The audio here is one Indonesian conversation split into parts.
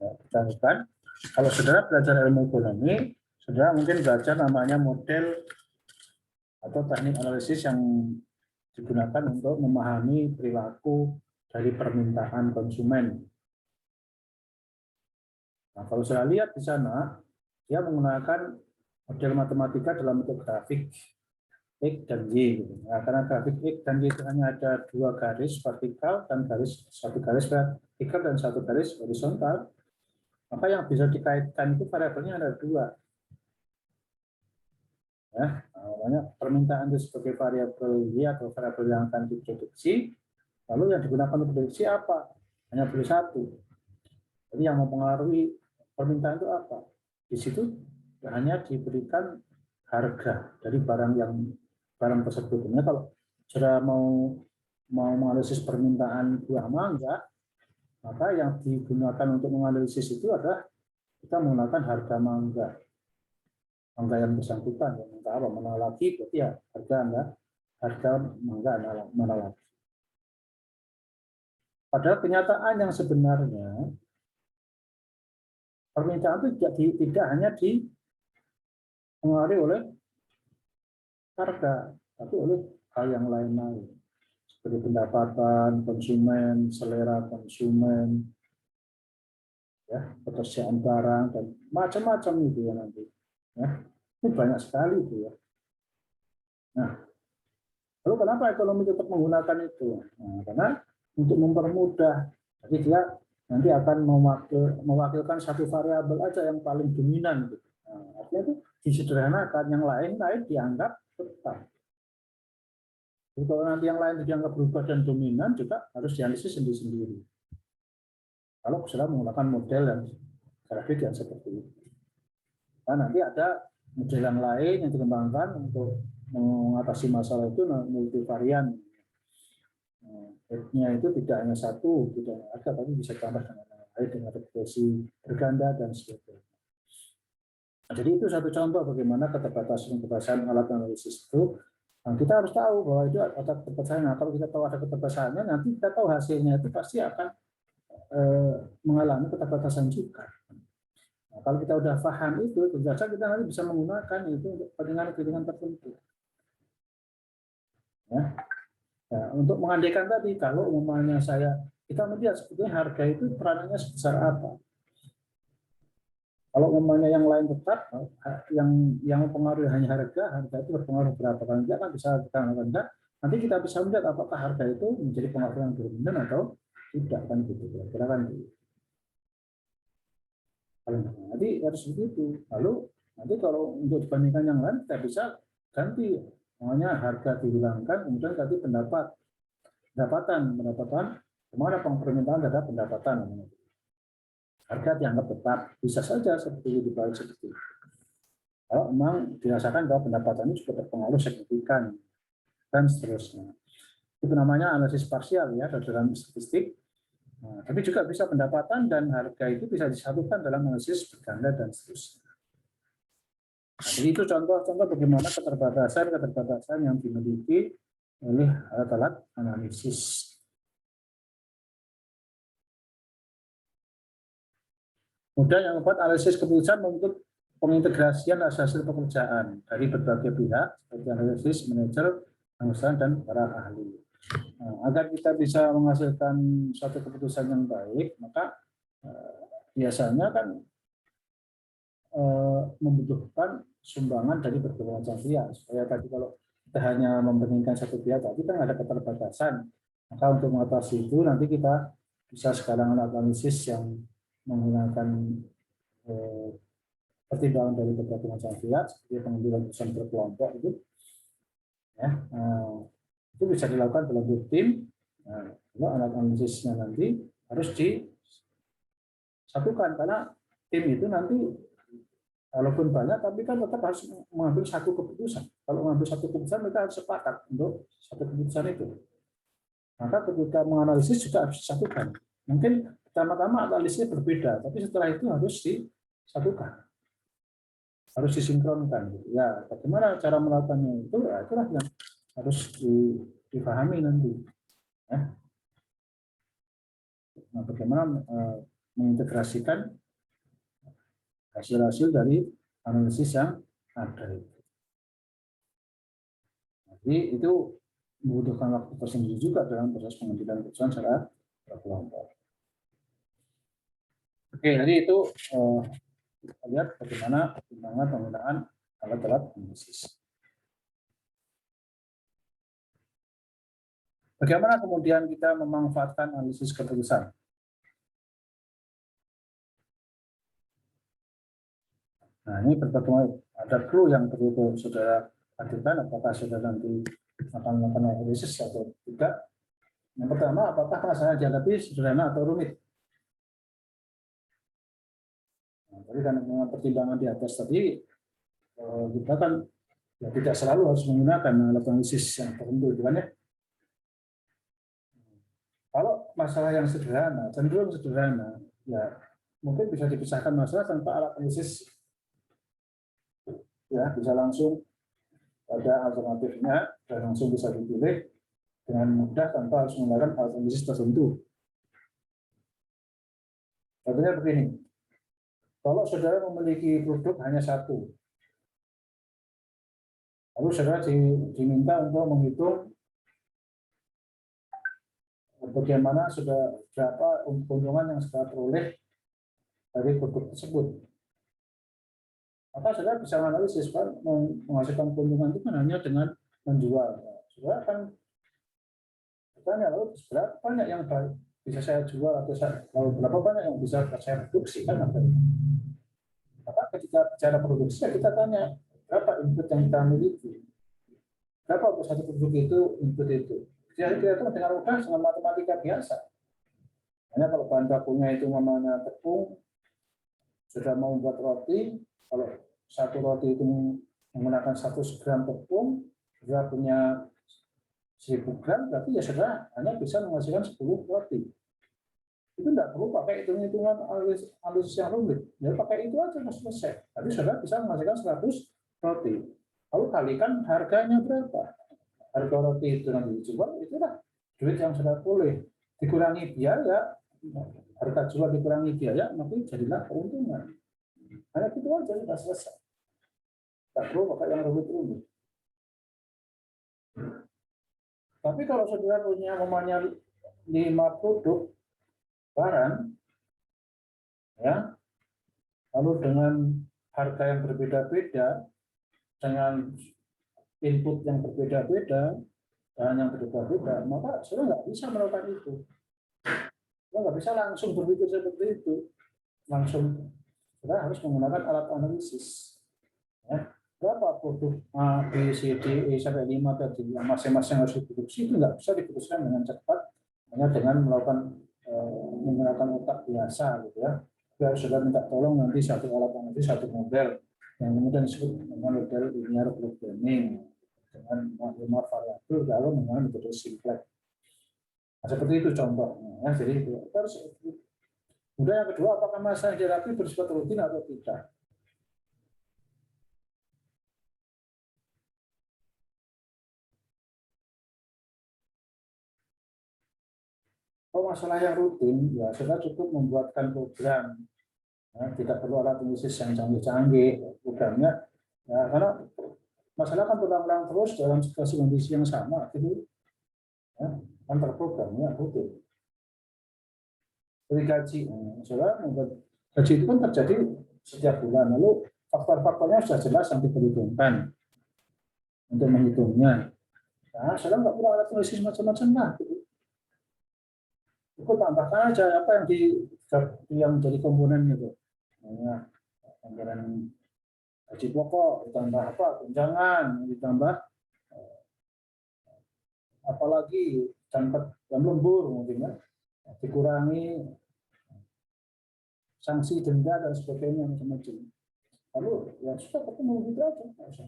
Ya, kita lanjutkan. Kalau saudara belajar ilmu ekonomi, saudara mungkin belajar namanya model atau teknik analisis yang digunakan untuk memahami perilaku dari permintaan konsumen. Nah, kalau saya lihat di sana, dia menggunakan model matematika dalam bentuk grafik X dan Y. Nah, karena grafik X dan Y itu hanya ada 2 garis vertikal dan satu garis vertikal dan satu garis horizontal, maka yang bisa dikaitkan itu variabelnya ada 2. Ya, namanya permintaan itu sebagai variabel Y atau variabel yang akan diproduksi, lalu yang digunakan untuk prediksi apa? Hanya boleh 1. Jadi yang mempengaruhi permintaan itu apa? Di situ hanya diberikan harga dari barang tersebut. Nah, kalau saudara mau menganalisis permintaan buah mangga, maka yang digunakan untuk menganalisis itu adalah kita menggunakan harga mangga yang bersangkutan. Mangga apa? Mana lagi? Berarti ya harga mangga mana lagi. Padahal kenyataan yang sebenarnya permintaan itu tidak hanya dipengaruhi oleh harga, tapi oleh hal yang lain-lain seperti pendapatan konsumen, selera konsumen, ya, ketersediaan barang dan macam-macam itu ya nanti. Ya, itu banyak sekali itu ya. Nah, lalu kenapa ekonomi tetap menggunakan itu? Nah, karena untuk mempermudah, jadi dia nanti akan mewakilkan satu variabel aja yang paling dominan. Gitu. Nah, artinya itu disederhanakan, yang lain dianggap tetap. Jadi kalau nanti yang lain dianggap berubah dan dominan juga harus dianalisis sendiri-sendiri. Kalau sudah menggunakan model yang grafik yang seperti itu. Nah, nanti ada model yang lain yang dikembangkan untuk mengatasi masalah itu multivarian. Nya itu tidak hanya satu, tidak ada, tapi bisa tambah dengan lain dengan regresi berganda dan sebagainya. Nah, jadi itu satu contoh bagaimana keterbatasan alat analisis itu. Nah, kita harus tahu bahwa itu ada keterbatasan. Nah, kalau kita tahu ada keterbatasannya, nanti kita tahu hasilnya itu pasti akan mengalami keterbatasan juga. Nah, kalau kita udah paham itu, tentu saja kita nanti bisa menggunakan itu untuk kepentingan tertentu. Ya. Nah, untuk mengandaikan tadi, kalau umumnya kita melihat sebetulnya harga itu peranannya sebesar apa. Kalau umumnya yang lain tetap, yang mempengaruhi hanya harga itu berpengaruh berapa kali dia kan bisa kita rendah. Nanti kita bisa melihat apakah harga itu menjadi pengaruh yang dominan atau tidak kan gitu. Kira-kira kan gitu. Nanti harus begitu. Lalu nanti kalau untuk dibandingkan yang lain kita bisa ganti, namanya harga dihilangkan, kemudian ganti pendapatan kemana permintaan terhadap pendapatan. Harga dianggap tetap, bisa saja seperti itu, dibalik seperti itu. Kalau memang dirasakan bahwa pendapatan itu juga berpengaruh signifikan dan seterusnya. Itu namanya analisis parsial ya dalam statistik. Nah, tapi juga bisa pendapatan dan harga itu bisa disatukan dalam analisis berganda dan seterusnya. Nah, jadi itu contoh-contoh bagaimana keterbatasan yang dimiliki oleh alat-alat analisis. Kemudian yang keempat, analisis keputusan untuk pengintegrasian hasil pekerjaan dari berbagai pihak seperti analisis, manajer, pengusaha, dan para ahli. Nah, agar kita bisa menghasilkan suatu keputusan yang baik, maka biasanya kan membutuhkan sumbangan dari berbagai macam pihak. Supaya tadi kalau kita hanya membandingkan satu pihak, tadi kan ada keterbatasan. Maka untuk mengatasi itu nanti kita bisa sekarang analisis yang menggunakan pertimbangan dari berbagai macam pihak seperti pengambilan keputusan berkelompok itu, ya, itu bisa dilakukan dalam tim. Kalau alat analisisnya nanti harus disatukan karena tim itu nanti walaupun banyak tapi kan tetap harus mengambil satu keputusan. Kalau mengambil satu keputusan mereka harus sepakat untuk satu keputusan itu. Maka ketika menganalisis juga harus disatukan. Mungkin pertama-tama analisisnya berbeda, tapi setelah itu harus disatukan, harus disinkronkan. Ya, bagaimana cara melakukannya itu? Ya, itulah yang harus dipahami nanti. Nah, bagaimana mengintegrasikan hasil-hasil dari analisis yang ada. Jadi itu membutuhkan waktu tersendiri juga dalam proses pengambilan keputusan secara berkelompok. Oke, jadi itu kita lihat bagaimana pertimbangan penggunaan alat-alat analisis. Bagaimana kemudian kita memanfaatkan analisis keputusan? Nah, ini berbagai ada clue yang perlu saudara perhatikan, apakah saudara nanti akan melakukan analisis atau tidak. Yang pertama, apakah masalah dihadapi sederhana atau rumit? Nah, jadi kan dengan pertimbangan di atas tadi, kita kan ya, tidak selalu harus menggunakan alat analisis yang tertentu, kan ya? Kalau masalah yang sederhana, cenderung sederhana, ya mungkin bisa dipisahkan masalah tanpa alat analisis. Ya, bisa langsung ada alternatifnya dan langsung bisa dipilih dengan mudah tanpa harus menggunakan alat analisis tertentu. Contohnya begini, kalau saudara memiliki produk hanya satu, lalu saudara diminta untuk menghitung bagaimana sudah berapa keuntungan yang saudara peroleh dari produk tersebut. Maka saudara bisa menganalisis, kan, menghasilkan keuntungan itu kan hanya dengan menjual. Saudara akan bertanya, lalu berapa banyak yang bisa saya jual, atau lalu berapa banyak yang bisa saya produksi, kan? Maka ketika bicara produksi, kita tanya berapa input yang kita miliki, berapa untuk satu produk itu input itu. Jadi kita itu dengan mudah dengan matematika biasa. Hanya kalau bahan bakunya itu namanya tepung, sudah mau membuat roti, kalau satu roti itu menggunakan 100 gram tepung, sudah punya 1000 gram, berarti ya sudah hanya bisa menghasilkan 10 roti. Itu tidak perlu pakai hitung-hitungan analisis yang rumit. Ya pakai itu aja sudah selesai. Tapi sudah bisa menghasilkan 100 roti. Lalu kalikan harganya berapa? Harga roti itu nanti dijual, itulah duit yang sudah boleh. Dikurangi biaya, harga jual dikurangi biaya, maka jadilah keuntungan. Hanya itu aja sudah selesai. Tidak perlu pakai yang rumit-rumit. Tapi kalau saudara punya namanya 5 produk barang, ya, lalu dengan harga yang berbeda-beda, dengan input yang berbeda-beda, bahan yang berbeda-beda, maka saudara nggak bisa melakukan itu. Saudara nggak bisa langsung berpikir seperti itu. Langsung saudara harus menggunakan alat analisis. Ya. Berapa produk A, B, C, D, E sampai 5 tadi yang masing-masing harus diproduksi, itu nggak bisa diputuskan dengan cepat hanya dengan menggunakan otak biasa, gitu ya. Biar sudah minta tolong nanti satu alat analisis, satu model yang kemudian disebut dengan model linear programming dengan maklumat variabel lalu menggunakan metode simplex. Nah, seperti itu contohnya. Ya. Jadi itu harus. Kemudian yang kedua, apakah masa yang dihadapi bersifat rutin atau tidak? Kalau masalah yang rutin, ya sudah cukup membuatkan program. Ya, tidak perlu alat analisis yang canggih-canggih. Programnya, ya, karena masalah kan berulang-ulang terus dalam situasi kondisi yang sama, gitu. Ya, kan terprogramnya rutin. Dari gaji, saudara membuat gaji itu kan terjadi setiap bulan. Lalu faktor-faktornya sudah jelas yang diperhitungkan untuk menghitungnya. Nah, saudara nggak perlu alat analisis macam-macam lah. Gitu. Cukup tambahkan aja apa yang jadi komponennya itu. Nah, anggaran gaji pokok, ditambah apa? Tunjangan, ditambah apalagi jam lembur mungkin ya. Dikurangi sanksi denda dan sebagainya macam-macam. Lalu ya sudah ketemu gitu aja.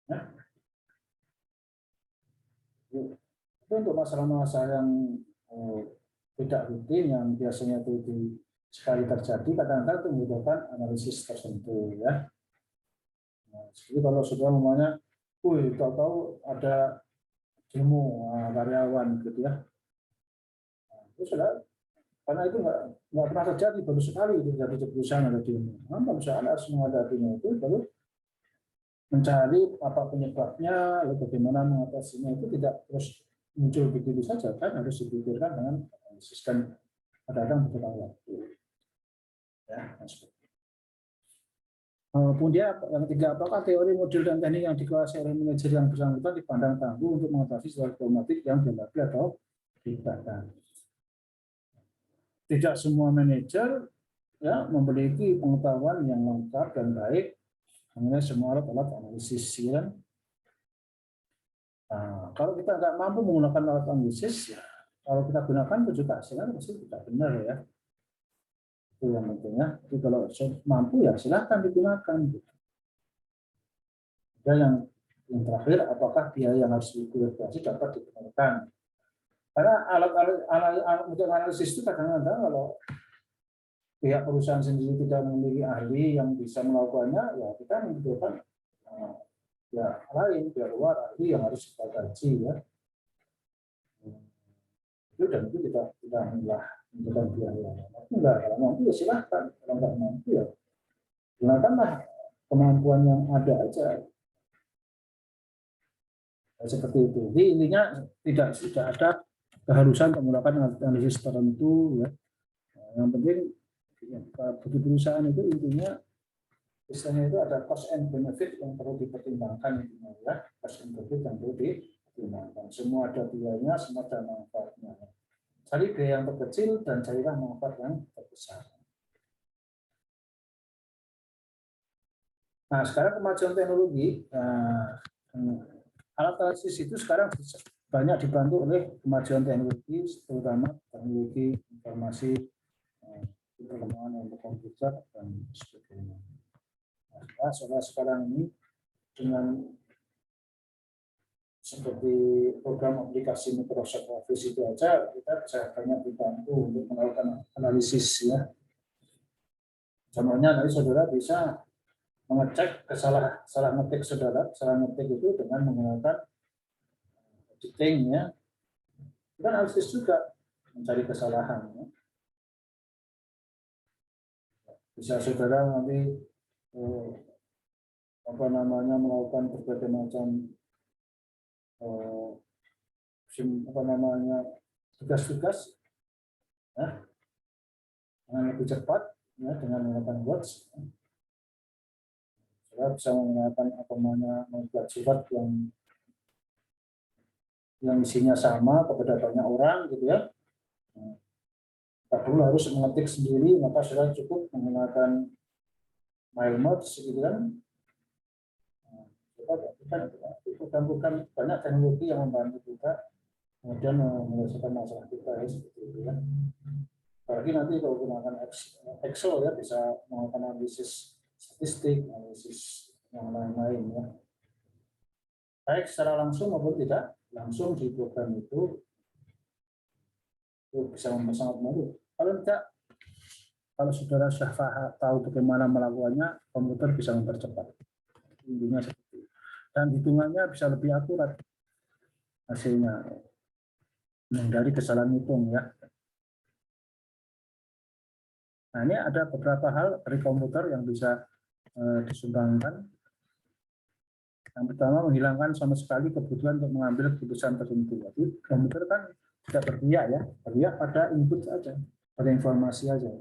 Nah, itu untuk masalah-masalah yang tidak rutin yang biasanya itu sekali terjadi, kadang-kadang itu membutuhkan analisis tertentu ya. Nah, jadi kalau sudah namanya, tahu-tahu ada demo karyawan gitu ya, nah, itu sudah Karena itu nggak pernah terjadi, baru sekali itu terjadi di perusahaan ada demo. Nah, perusahaan harus menghadapinya itu, baru mencari apa penyebabnya, lalu bagaimana mengatasinya, itu tidak terus muncul begitu saja, kan harus dipikirkan dengan sistem kadang-kadang beberapa waktu. Ya, kemudian yang ketiga, apakah teori model dan teknik yang dikuasai oleh manajer yang bersangkutan dipandang tangguh untuk mengatasi sebuah problematik yang dihadapi atau dilibatkan. Tidak semua manajer ya memiliki pengetahuan yang lengkap dan baik mengenai semua alat-alat analisis. Ya. Nah, kalau kita nggak mampu menggunakan alat analisis, ya, kalau kita gunakan juga hasilnya pasti tidak benar ya. Itu yang pentingnya. Jadi kalau mampu ya silahkan digunakan. Dan yang terakhir, apakah biaya yang harus dikalkulasi dapat digunakan? Karena alat-alat untuk analisis itu kadang-kadang kalau pihak perusahaan sendiri tidak memiliki ahli yang bisa melakukannya, ya kita membutuhkan ya lain, pihak luar ahli yang harus kita gaji ya. Itu dan itu tidak membutuhkan biaya. Enggak, kalau mampu ya silahkan, kalau nggak mampu ya gunakanlah kemampuan yang ada aja. Seperti itu. Jadi intinya tidak ada keharusan menggunakan analisis tertentu ya. Yang penting ya, bagi perusahaan itu intinya istilahnya itu ada cost and benefit yang perlu dipertimbangkan intinya ya. Cost and benefit yang perlu dipertimbangkan. Semua ada biayanya, semua ada manfaatnya. Cari biaya yang terkecil dan carilah manfaat yang terbesar. Nah, sekarang kemajuan teknologi, alat analisis itu sekarang banyak dibantu oleh kemajuan teknologi, terutama teknologi informasi, perkembangan untuk komputer dan sebagainya. Nah, sekarang ini dengan seperti program aplikasi Microsoft Office itu aja kita bisa banyak dibantu untuk melakukan analisis ya. Contohnya nanti saudara bisa mengecek salah ngetik saudara, salah ngetik itu dengan menggunakan editing ya. Kita analisis juga mencari kesalahan. Ya. Bisa saudara nanti melakukan berbagai macam tugas-tugas ya, dengan lebih cepat ya, dengan menggunakan Words. Saudara bisa menggunakan membuat surat yang isinya sama kepada banyak orang gitu ya. Tak perlu harus mengetik sendiri, maka saudara cukup menggunakan MailMerge gitu kan. Bukan banyak teknologi yang membantu kita kemudian menyelesaikan masalah kita ya seperti itu ya. Apalagi nanti kalau gunakan Excel ya bisa melakukan analisis statistik, analisis yang lain-lain ya. Baik secara langsung maupun tidak langsung di program itu bisa sangat membantu. Kalau tidak, kalau saudara sudah tahu bagaimana melakukannya, komputer bisa mempercepat. Intinya seperti itu. Dan hitungannya bisa lebih akurat hasilnya. Menghindari kesalahan hitung ya. Nah ini ada beberapa hal dari komputer yang bisa disumbangkan. Yang pertama menghilangkan sama sekali kebutuhan untuk mengambil keputusan tertentu. Jadi komputer kan tidak berpihak ya, berpihak pada input saja, pada informasi saja.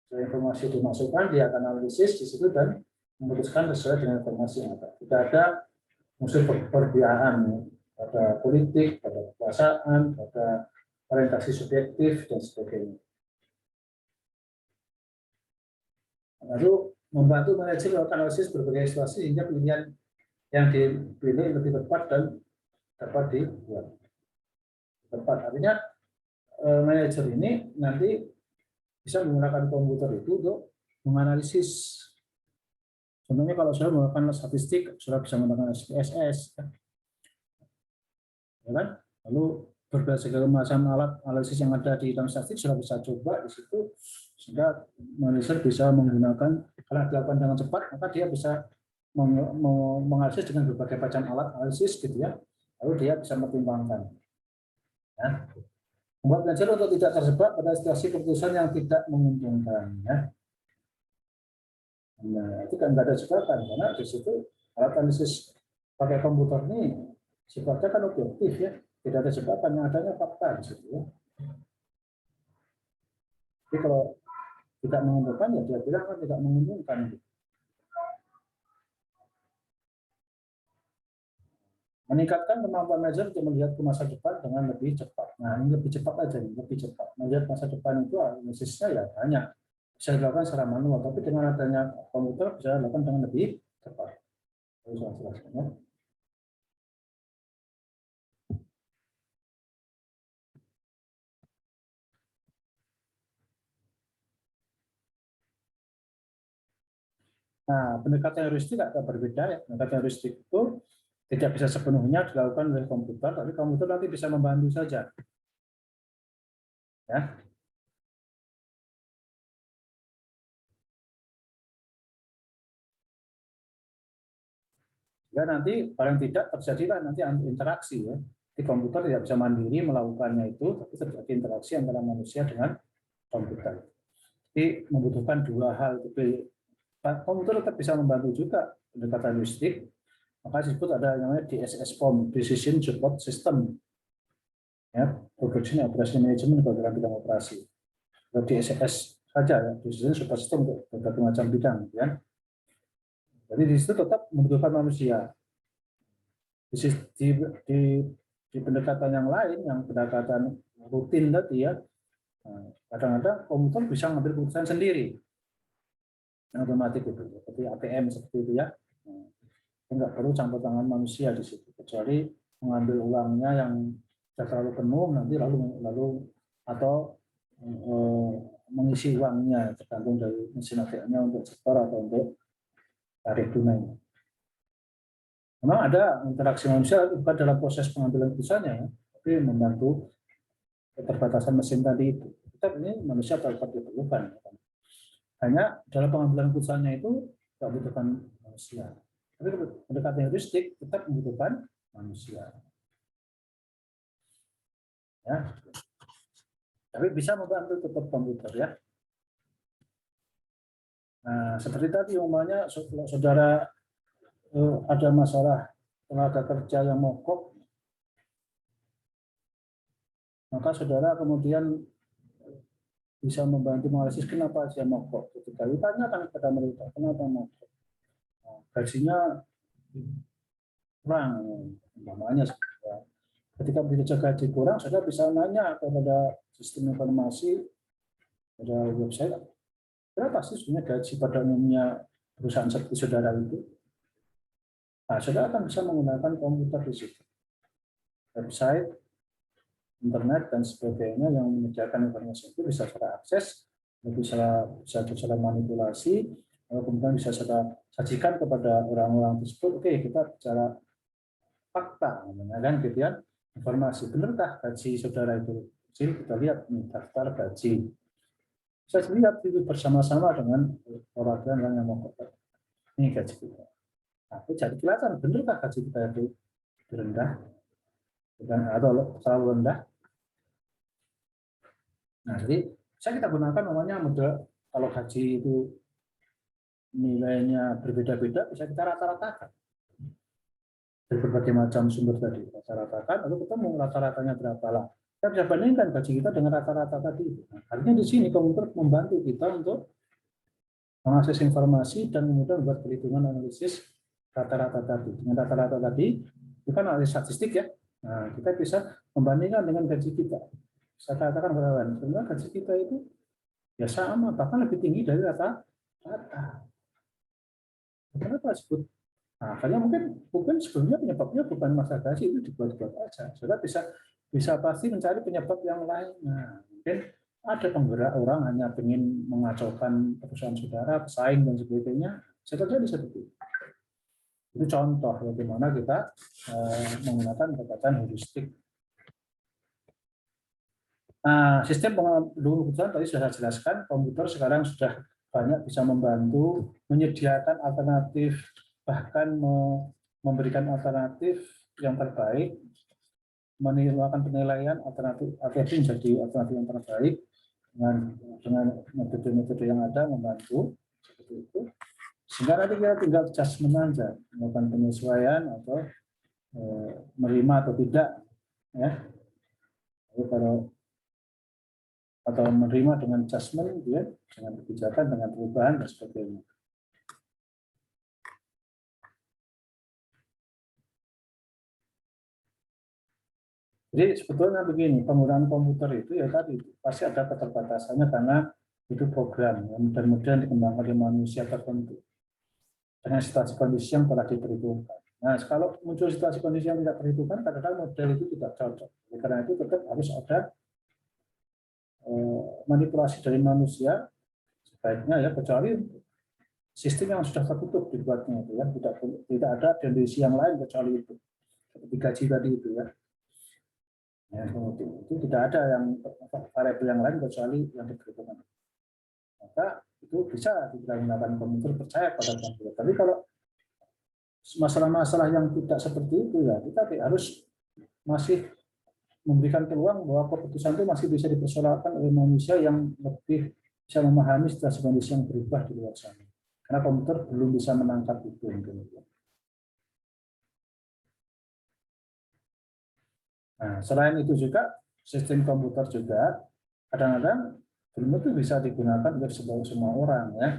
Setelah informasi dimasukkan, dia akan analisis di situ dan memutuskan sesuai dengan informasi yang ada. Tidak ada unsur perpihakan ya. Pada politik, pada kekuasaan, pada orientasi subjektif dan sebagainya. Lalu membantu manajer melakukan analisis berbagai situasi sehingga pilihan yang dipilih lebih tepat dan dapat dibuat. Tepat artinya manajer ini nanti bisa menggunakan komputer itu untuk menganalisis. Contohnya kalau saya melakukan statistik, sudah bisa menggunakan SPSS. Ya kan? Lalu berdasarkan macam alat analisis yang ada di dalam statistik sudah bisa coba di situ sehingga manajer bisa menggunakan kalau dilakukan dengan cepat maka dia bisa menganalisis dengan berbagai macam alat analisis gitu ya lalu dia bisa mempertimbangkan ya. Membuat manajer untuk tidak terjebak pada situasi keputusan yang tidak menguntungkan. Ya. Nah, itu kan nggak ada jebakan, karena di situ alat analisis pakai komputer ini sifatnya kan objektif ya, tidak ada jebakan, yang adanya fakta di situ. Ya. Jadi kalau tidak menguntungkan ya dia bilang kan tidak menguntungkan. Meningkatkan kemampuan manajer untuk melihat ke masa depan dengan lebih cepat. Nah, ini lebih cepat aja nih, lebih cepat. Melihat masa depan itu analisisnya ya banyak. Bisa dilakukan secara manual, tapi dengan adanya komputer bisa dilakukan dengan lebih cepat. Saya jelaskan ya. Nah, pendekatan heuristik agak berbeda ya. Pendekatan heuristik itu tidak bisa sepenuhnya dilakukan oleh komputer, tapi komputer nanti bisa membantu saja. Ya. Ya nanti paling tidak terjadilah nanti interaksi ya. Di komputer tidak bisa mandiri melakukannya itu, tapi terjadi interaksi antara manusia dengan komputer. Jadi membutuhkan dua hal. Komputer tetap bisa membantu juga pendekatan heuristik. Maka disebut ada yang namanya DSS-POM, Decision Support System. Ya, Production Operation Management kalau dalam bidang operasi. DSS saja ya, Decision Support System untuk berbagai macam bidang. Ya. Jadi di situ tetap membutuhkan manusia. Di pendekatan yang lain, yang pendekatan rutin tadi ya, kadang-kadang komputer bisa mengambil keputusan sendiri. Yang otomatis itu, seperti ATM seperti itu ya. Enggak perlu campur tangan manusia di situ, kecuali mengambil uangnya yang sudah terlalu penuh nanti lalu atau mengisi uangnya tergantung dari mesin ATM-nya untuk setor atau untuk tarik tunai. Memang ada interaksi manusia bukan dalam proses pengambilan keputusannya, ya, tapi membantu keterbatasan mesin tadi itu. Tetap ini manusia tetap diperlukan. Hanya dalam pengambilan keputusannya itu tidak membutuhkan manusia. Tapi pendekatan heuristik tetap membutuhkan manusia. Ya. Tapi bisa membantu tetap komputer ya. Nah, seperti tadi umpamanya saudara ada masalah tenaga kerja yang mogok, maka saudara kemudian bisa membantu menganalisis kenapa dia mogok. Ketika ditanyakan kepada mereka kenapa mogok, gajinya kurang, namanya. Ketika bekerja gaji kurang, saudara bisa nanya kepada sistem informasi pada website, berapa sih sebenarnya gaji pada umumnya perusahaan seperti saudara itu? Nah, saudara akan bisa menggunakan komputer di situ, website, internet dan sebagainya yang menyediakan informasi itu bisa saudara akses, bisa saudara manipulasi, lalu kemudian bisa saudara sajikan kepada orang-orang tersebut. Oke, kita bicara fakta, kan gitu ya, informasi benarkah gaji saudara itu kecil? Kita lihat nih daftar gaji. Bisa dilihat itu bersama-sama dengan perwakilan yang mau kotor. Ini gaji kita. Nah, jadi kelihatan benarkah gaji kita itu rendah atau terlalu rendah. Nah, jadi bisa kita gunakan namanya model kalau gaji itu nilainya berbeda-beda, bisa kita rata-ratakan dari berbagai macam sumber tadi, rata-ratakan lalu ketemu rata-ratanya berapa lah. Kita bisa bandingkan gaji kita dengan rata-rata tadi. Nah, artinya di sini komputer membantu kita untuk mengakses informasi dan kemudian membuat perhitungan analisis rata-rata tadi. Dengan rata-rata tadi, itu kan analisis statistik ya. Nah, kita bisa membandingkan dengan gaji kita. Saya katakan kawan, sebenarnya gaji kita itu ya sama, bahkan lebih tinggi dari rata-rata. Kenapa disebut? Nah, karena mungkin sebelumnya penyebabnya bukan masalah gaji, itu dibuat-buat aja. Saudara bisa pasti mencari penyebab yang lain. Nah, mungkin ada penggerak orang hanya ingin mengacaukan perusahaan saudara, pesaing dan sebagainya. Bisa terjadi seperti itu. Itu contoh bagaimana kita menggunakan pendekatan heuristik. Nah, sistem pengambilan keputusan tadi sudah saya jelaskan. Komputer sekarang sudah banyak bisa membantu menyediakan alternatif, bahkan memberikan alternatif yang terbaik melakukan penilaian alternatif menjadi alternatif yang terbaik dengan metode-metode yang ada membantu seperti itu. Sehingga nanti kita tinggal adjustment saja, melakukan penyesuaian atau menerima atau tidak, ya. Jadi kalau atau menerima dengan adjustment, ya, dengan kebijakan, dengan perubahan dan sebagainya. Jadi sebetulnya begini, penggunaan komputer itu ya tadi pasti ada keterbatasannya karena itu program yang mudah-mudahan dikembangkan oleh manusia tertentu dengan situasi kondisi yang telah diperhitungkan. Nah, kalau muncul situasi kondisi yang tidak perhitungkan, kadang-kadang model itu tidak cocok. Karena itu tetap harus ada manipulasi dari manusia sebaiknya, ya, kecuali sistem yang sudah tertutup dibuatnya itu, ya, tidak ada tendensi yang lain kecuali itu, seperti gaji tadi itu, ya. Ya, itu tidak ada yang variabel yang lain kecuali yang diperhitungkan. Maka itu bisa digunakan komputer, percaya pada komputer. Tapi kalau masalah-masalah yang tidak seperti itu, ya kita harus masih memberikan peluang bahwa keputusan itu masih bisa dipersoalkan oleh manusia yang lebih bisa memahami situasi kondisi yang berubah di luar sana. Karena komputer belum bisa menangkap itu. Nah, selain itu juga sistem komputer juga kadang-kadang belum tentu bisa digunakan oleh semua orang, ya.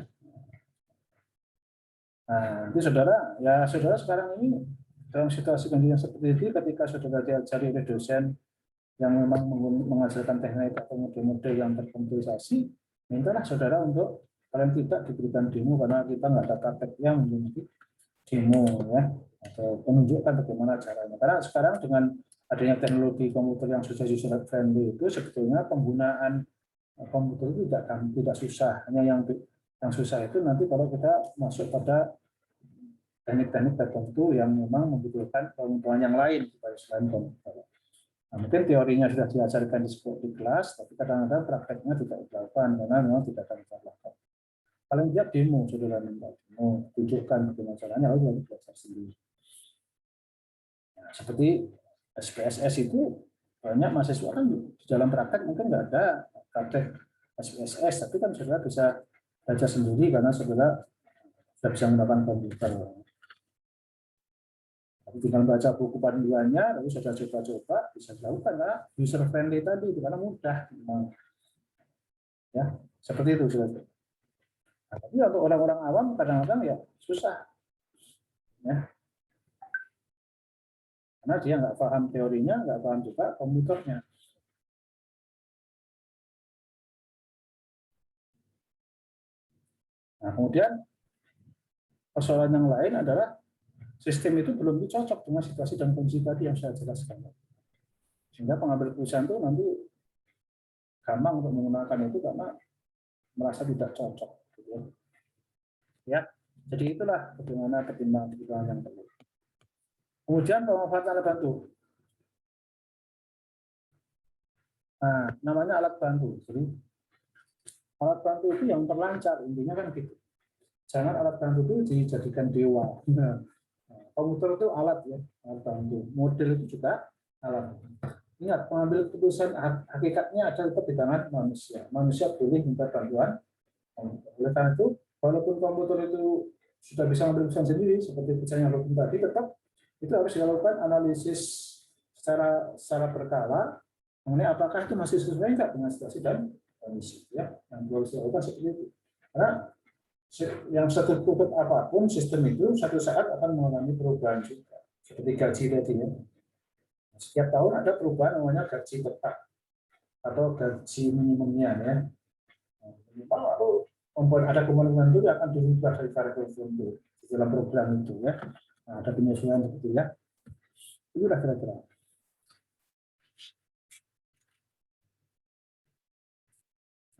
Nah, itu saudara sekarang ini dalam situasi kondisi yang seperti itu, ketika saudara diajari oleh dosen yang memang mengajarkan teknik atau model-model yang terkomputerisasi, mintalah saudara untuk paling tidak diberikan demo, karena kita nggak ada prakteknya menjadi demo, ya, atau menunjukkan bagaimana caranya. Karena sekarang dengan adanya teknologi komputer yang sudah user friendly itu, sebetulnya penggunaan komputer itu tidak susah. Hanya yang susah itu nanti kalau kita masuk pada teknik-teknik tertentu yang memang membutuhkan pengetahuan yang lain selain komputer. Nah, mungkin teorinya sudah diajarkan di kelas, tapi kadang-kadang prakteknya tidak dilakukan karena memang tidak akan dilakukan. Paling tidak demo, saudara minta demo, tunjukkan bagaimana caranya, lalu belajar sendiri. Nah, seperti SPSS itu banyak mahasiswa kan di dalam praktek mungkin nggak ada praktek SPSS, tapi kan saudara bisa belajar sendiri karena saudara sudah bisa menggunakan komputer. Tinggal baca buku panduannya, lalu saudara coba-coba, bisa dilakukan karena user friendly tadi, karena mudah. Ya, seperti itu saudara. Nah, tapi untuk orang-orang awam kadang-kadang ya susah. Ya. Karena dia nggak paham teorinya, nggak paham juga komputernya. Nah, kemudian persoalan yang lain adalah sistem itu belum cocok dengan situasi dan kondisi tadi yang saya jelaskan. Sehingga pengambil keputusan itu nanti gampang untuk menggunakan itu karena merasa tidak cocok. Ya, jadi itulah bagaimana pertimbangan yang perlu. Kemudian pemanfaatan alat bantu. Nah, namanya alat bantu. Jadi alat bantu itu yang terlancar, intinya kan gitu. Jangan alat bantu itu dijadikan dewa. Nah, komputer itu alat, ya, alat bantu. Model itu juga alat. Ingat, pengambil keputusan hakikatnya ada di tangan manusia. Manusia boleh minta bantuan. Oleh karena itu, walaupun komputer itu sudah bisa mengambil keputusan sendiri, seperti misalnya Robin tadi, tetap itu harus dilakukan analisis secara berkala mengenai apakah itu masih sesuai enggak dengan situasi dan kondisi, ya. Yang harus dilakukan seperti itu. Karena yang tertutup apapun sistem itu satu saat akan mengalami perubahan juga. Seperti gaji tadi, ya. Setiap tahun ada perubahan namanya gaji tetap atau gaji minimumnya, ya. Lalu ada komponen itu akan dirubah dari variabel tertentu di dalam program itu, ya. Nah, ada penyesuaian begitu, ya. Itulah kira-kira.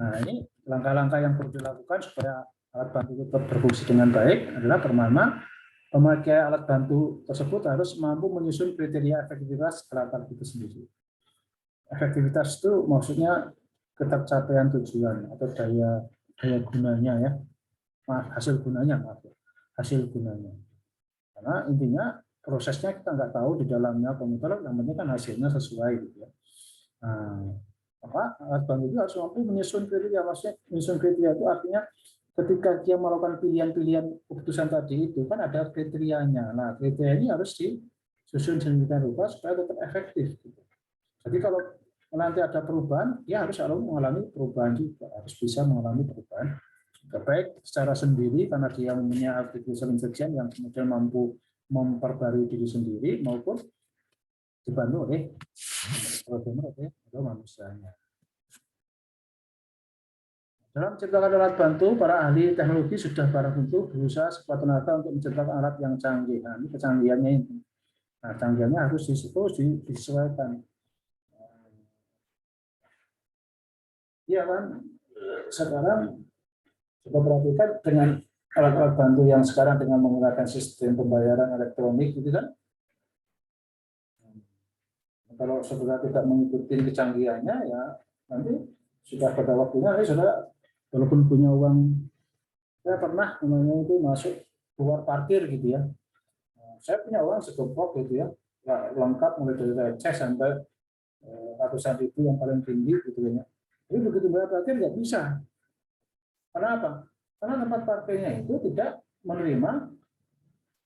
Nah, ini langkah-langkah yang perlu dilakukan supaya alat bantu tetap berfungsi dengan baik adalah pertama, pemakai alat bantu tersebut harus mampu menyusun kriteria efektivitas alat itu sendiri. Efektivitas itu maksudnya ketercapaian tujuan atau daya gunanya, ya. Hasil gunanya. Karena intinya prosesnya kita nggak tahu di dalamnya komputer, yang penting kan hasilnya sesuai gitu ya. Nah, maka alat bantu itu harus mampu menyusun kriteria. Maksudnya menyusun kriteria itu artinya ketika dia melakukan pilihan-pilihan keputusan tadi itu kan ada kriterianya. Nah, kriteria ini harus disusun sedemikian rupa supaya tetap efektif. Gitu. Jadi kalau nanti ada perubahan, dia harus selalu mengalami perubahan juga, harus bisa mengalami perubahan. Baik secara sendiri karena dia mempunyai artificial intelligence yang kemudian mampu memperbarui diri sendiri maupun dibantu oleh programmer atau manusianya. Dalam menciptakan alat bantu, para ahli teknologi sudah barang tentu berusaha sekuat tenaga untuk menciptakan alat yang canggih. Nah, ini kecanggihannya ini. Nah, canggihannya harus disesuaikan. Iya kan? Sekarang coba perhatikan dengan alat-alat bantu yang sekarang dengan menggunakan sistem pembayaran elektronik, gitu kan? Kalau saudara tidak mengikuti kecanggihannya, ya nanti sudah pada waktunya, saudara walaupun punya uang, saya pernah namanya itu masuk keluar parkir gitu ya. Saya punya uang segepok gitu ya, lengkap mulai dari receh sampai ratusan ribu yang paling tinggi gitu ya. Jadi begitu bayar parkir nggak bisa. Karena apa? Karena tempat parkirnya itu tidak menerima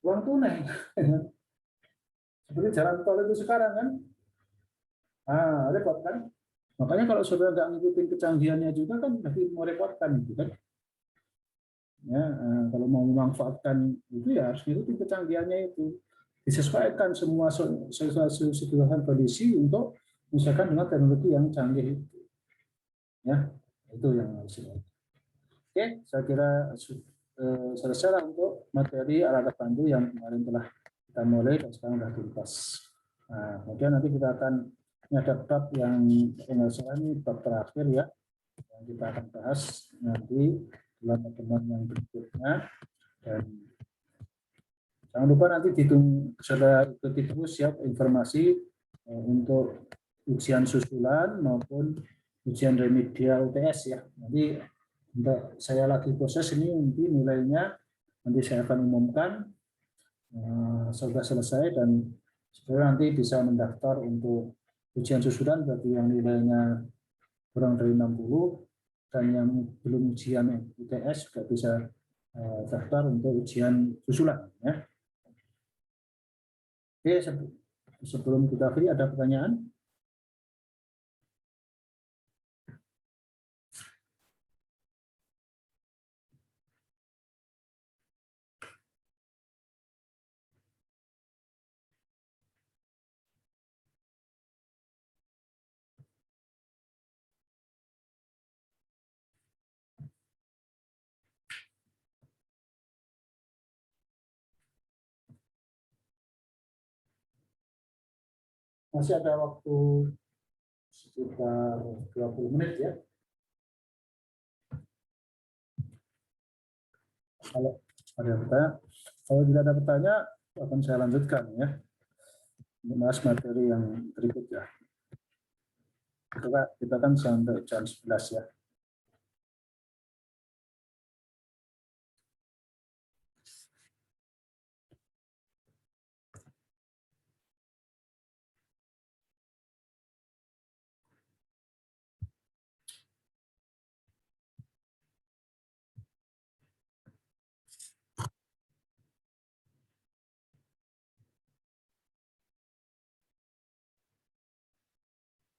uang tunai. Seperti jalan tol itu sekarang kan. Ah, repot kan? Makanya kalau saudara nggak ngikutin kecanggihannya juga kan lebih merepotkan gitu kan. Ya, kalau mau memanfaatkan itu ya harus ngikutin kecanggihannya itu. Disesuaikan semua situasi kondisi untuk misalkan dengan teknologi yang canggih itu. Ya, itu yang harus dilakukan. Oke, saya kira selesai untuk materi alat bantu yang kemarin telah kita mulai dan sekarang sudah tuntas. Nah, kemudian nanti kita akan ada bab yang penyelesaian ini bab terakhir ya, yang kita akan bahas nanti dalam pertemuan yang berikutnya. Dan jangan lupa nanti ditunggu saudara ikuti terus ya informasi untuk ujian susulan maupun ujian remedial UTS ya. Nanti saya lagi proses ini, nanti nilainya nanti saya akan umumkan sudah selesai dan saudara nanti bisa mendaftar untuk ujian susulan bagi yang nilainya kurang dari 60 dan yang belum ujian UTS juga bisa daftar untuk ujian susulan ya. Oke, sebelum kita akhiri ada pertanyaan? Masih ada waktu sekitar 20 menit ya. Kalau ada pertanyaan, kalau tidak ada pertanyaan akan saya lanjutkan ya. Membahas materi yang berikutnya. Kita kan sampai jam 11 ya.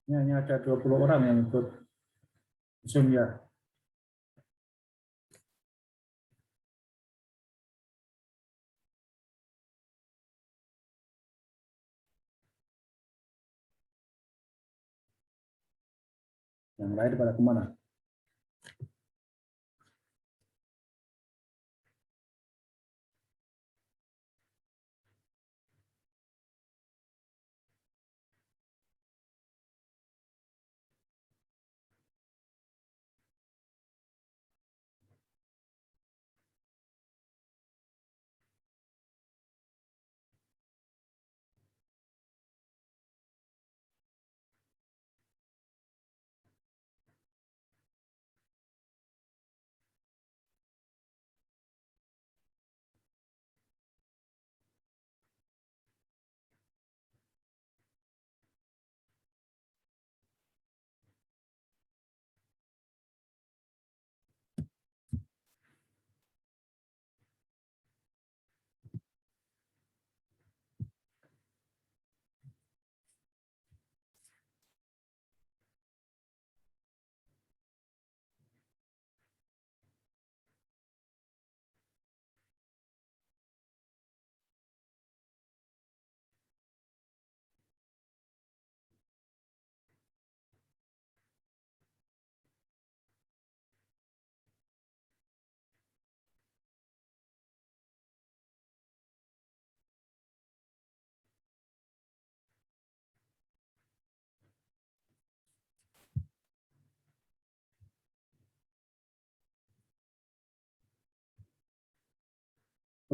Ini hanya ada 20 orang yang ikut Zoom ya. Yang lain pada kemana?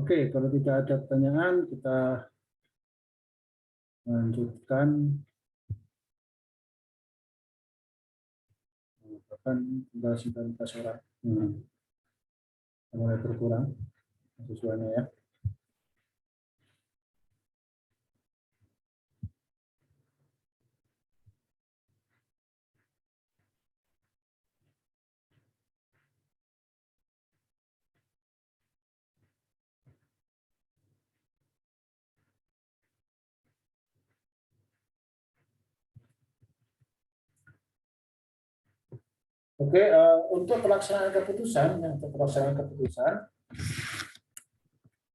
Oke, kalau tidak ada pertanyaan, kita lanjutkan. Bahkan tinggal 19 orang. Mulai berkurang siswanya ya. Oke, untuk pelaksanaan keputusan,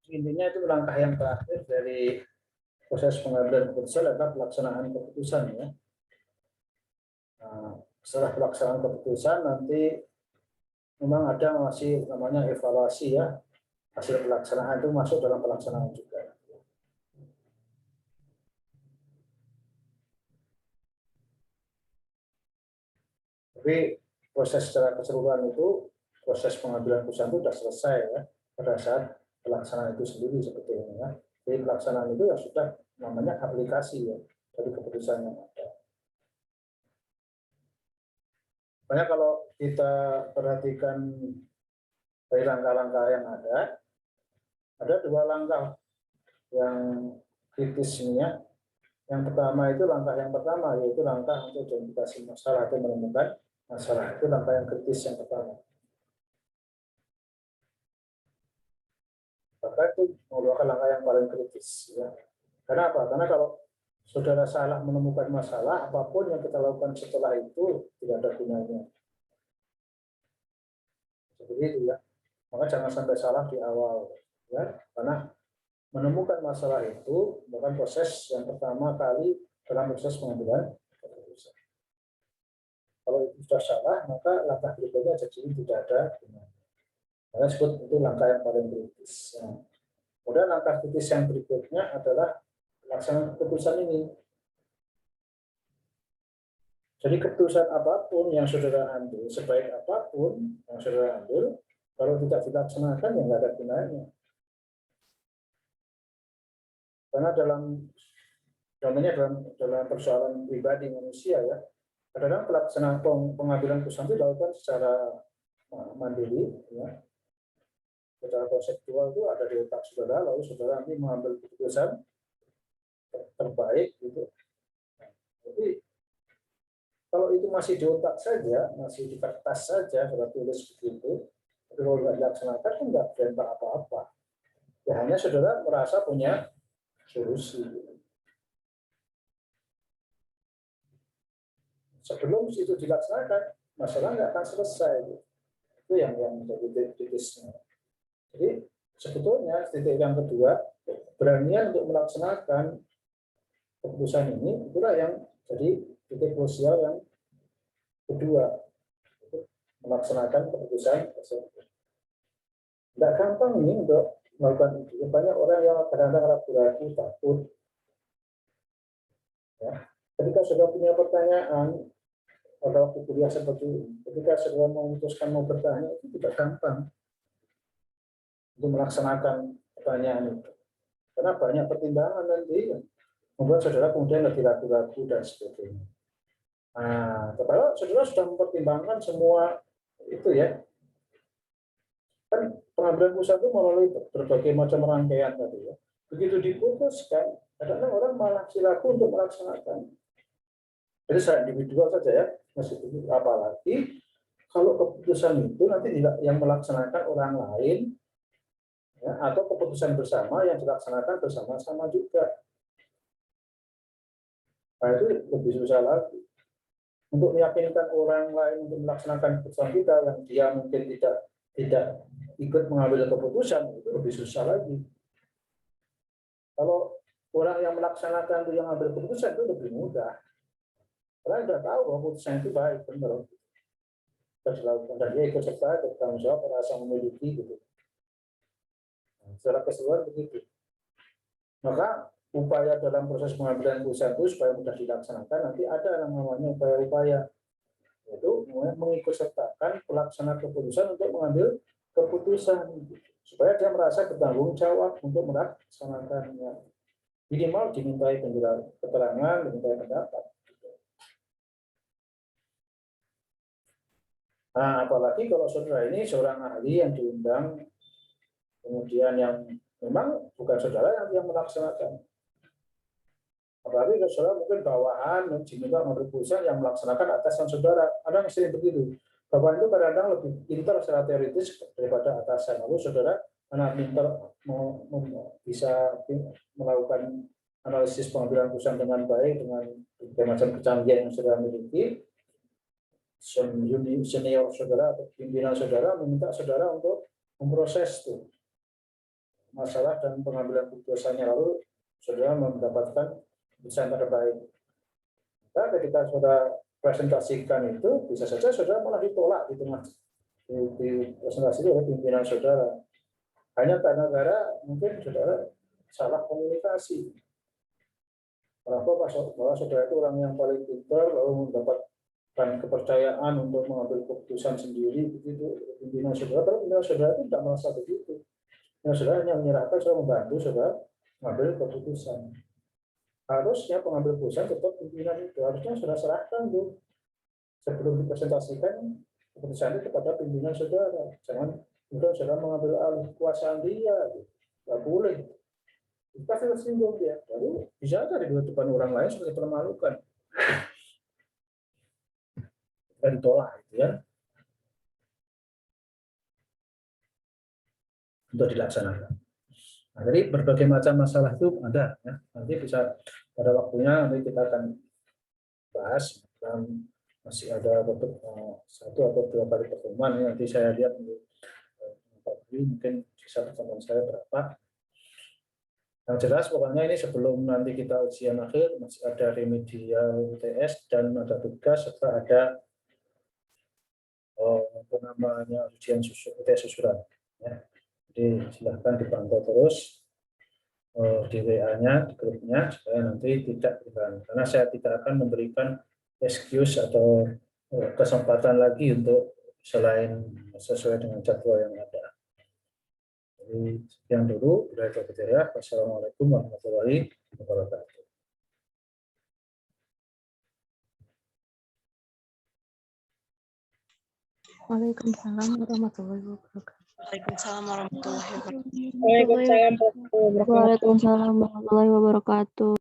intinya itu langkah yang terakhir dari proses pengambilan keputusan adalah pelaksanaan keputusan ya. Nah, setelah pelaksanaan keputusan nanti memang ada masih namanya evaluasi ya, hasil pelaksanaan itu masuk dalam pelaksanaan juga. Tapi proses secara keseluruhan itu, proses pengambilan keputusan itu sudah selesai ya pada saat pelaksanaan itu sendiri sebetulnya ya. Jadi pelaksanaan itu ya sudah namanya aplikasi ya dari keputusan yang ada. Makanya kalau kita perhatikan dari langkah-langkah yang ada dua langkah yang kritis ini ya. Yang pertama itu langkah yang pertama yaitu langkah untuk identifikasi masalah atau menemukan masalah, itu langkah yang kritis yang pertama. Maka itu merupakan langkah yang paling kritis ya. Karena apa? Karena kalau saudara salah menemukan masalah, apapun yang kita lakukan setelah itu tidak ada gunanya. Seperti itu ya. Maka jangan sampai salah di awal ya. Karena menemukan masalah itu bukan proses yang pertama kali dalam proses pengambilan keputusan. Kalau itu sudah salah, maka langkah berikutnya jadi tidak ada gunanya. Karena sebut itu langkah yang paling kritis. Kemudian langkah kritis yang berikutnya adalah pelaksanaan keputusan ini. Jadi keputusan apapun yang saudara ambil, sebaik apapun yang saudara ambil, kalau tidak dilaksanakan ya nggak ada gunanya. Karena dalam persoalan pribadi manusia ya, kadang-kadang pelaksanaan pengambilan keputusan itu dilakukan secara mandiri, ya. Secara konseptual itu ada di otak saudara, lalu saudara nanti mengambil keputusan terbaik gitu. Jadi kalau itu masih di otak saja, masih di kertas saja, saudara tulis begitu, tapi kalau nggak dilaksanakan kan nggak berdampak apa-apa. Ya hanya saudara merasa punya solusi. Sebelum itu dilaksanakan, masalah nggak akan selesai. Itu yang menjadi titisnya. Jadi sebetulnya titik yang kedua, beranian untuk melaksanakan keputusan ini, itulah yang jadi titik krusial yang kedua, melaksanakan keputusan tersebut. Tidak gampang nih untuk melakukan itu. Banyak orang yang kadang-kadang ragu-ragu, takut. Ya. Ketika sudah punya pertanyaan, pada waktu kuliah seperti ini, ketika sudah memutuskan mau bertanya, itu tidak gampang untuk melaksanakan pertanyaan itu. Karena banyak pertimbangan nanti membuat saudara kemudian lebih ragu-ragu dan sebagainya. Nah, kalau saudara sudah mempertimbangkan semua itu ya, kan pengambilan keputusan itu melalui berbagai macam rangkaian tadi ya. Begitu diputuskan, kadang-kadang orang malah ragu untuk melaksanakan. Jadi secara individual saja ya, meskipun apalagi kalau keputusan itu nanti yang melaksanakan orang lain, ya, atau keputusan bersama yang dilaksanakan bersama-sama juga. Nah itu lebih susah lagi. Untuk meyakinkan orang lain untuk melaksanakan keputusan kita yang dia mungkin tidak ikut mengambil keputusan, itu lebih susah lagi. Kalau orang yang melaksanakan itu yang ambil keputusan itu lebih mudah. Karena sudah tahu bahwa keputusan itu baik, benar. Dan dia ikut serta, bertanggung jawab, merasa memiliki gitu. Secara keseluruhan begitu. Maka upaya dalam proses pengambilan keputusan itu supaya mudah dilaksanakan, nanti ada yang namanya upaya-upaya, yaitu mengikut sertakan pelaksana keputusan untuk mengambil keputusan. supaya dia merasa bertanggung jawab untuk melaksanakannya. Minimal dimintai keterangan, dimintai pendapat. Nah, apalagi kalau saudara ini seorang ahli yang diundang, kemudian yang memang bukan saudara yang melaksanakan. Apalagi kalau saudara mungkin bawahan, diminta mengambil keputusan yang melaksanakan atasan saudara. Ada yang sering begitu. Bawahan itu kadang-kadang lebih pintar secara teoritis daripada atasan. Lalu saudara karena pintar bisa melakukan analisis pengambilan keputusan dengan baik, dengan berbagai macam kecanggihan yang saudara miliki, senior saudara atau pimpinan saudara meminta saudara untuk memproses itu masalah dan pengambilan keputusannya, lalu saudara mendapatkan keputusan terbaik. Nah, ketika saudara presentasikan itu, bisa saja saudara malah ditolak di tengah di presentasi oleh pimpinan saudara. Hanya karena mungkin saudara salah komunikasi. Bahwa saudara itu orang yang paling pintar, lalu mendapatkan kepercayaan untuk mengambil keputusan sendiri, begitu pimpinan saudara. Tapi pimpinan saudara itu tidak merasa begitu. Pimpinan saudara hanya menyerahkan, saudara membantu saudara mengambil keputusan. Harusnya pengambil keputusan tetap pimpinan itu, harusnya saudara serahkan tuh sebelum dipresentasikan keputusan itu kepada pimpinan saudara. Jangan kemudian saudara mengambil alih kekuasaan dia, nggak boleh. Pasti tersinggung dia, lalu bisa aja di depan orang lain seperti permalukan dan ditolak, gitu ya, untuk dilaksanakan. Nah, jadi berbagai macam masalah itu ada, ya. Nanti bisa pada waktunya nanti kita akan bahas. Dan masih ada satu atau dua kali pertemuan, ya. Nanti saya lihat mungkin bisa pertemuan saya berapa. Yang jelas pokoknya ini sebelum nanti kita ujian akhir masih ada remedial UTS dan ada tugas serta ada ujian UTS susulan. Ya. Jadi silahkan dipantau terus di WA-nya, di grupnya supaya nanti tidak terganggu. Karena saya tidak akan memberikan excuse atau kesempatan lagi untuk selain sesuai dengan jadwal yang ada. Jadi sekian dulu. Wassalamualaikum warahmatullahi wabarakatuh. Waalaikumsalam warahmatullahi wabarakatuh. Waalaikumsalam warahmatullahi wabarakatuh. Waalaikumsalam warahmatullahi wabarakatuh.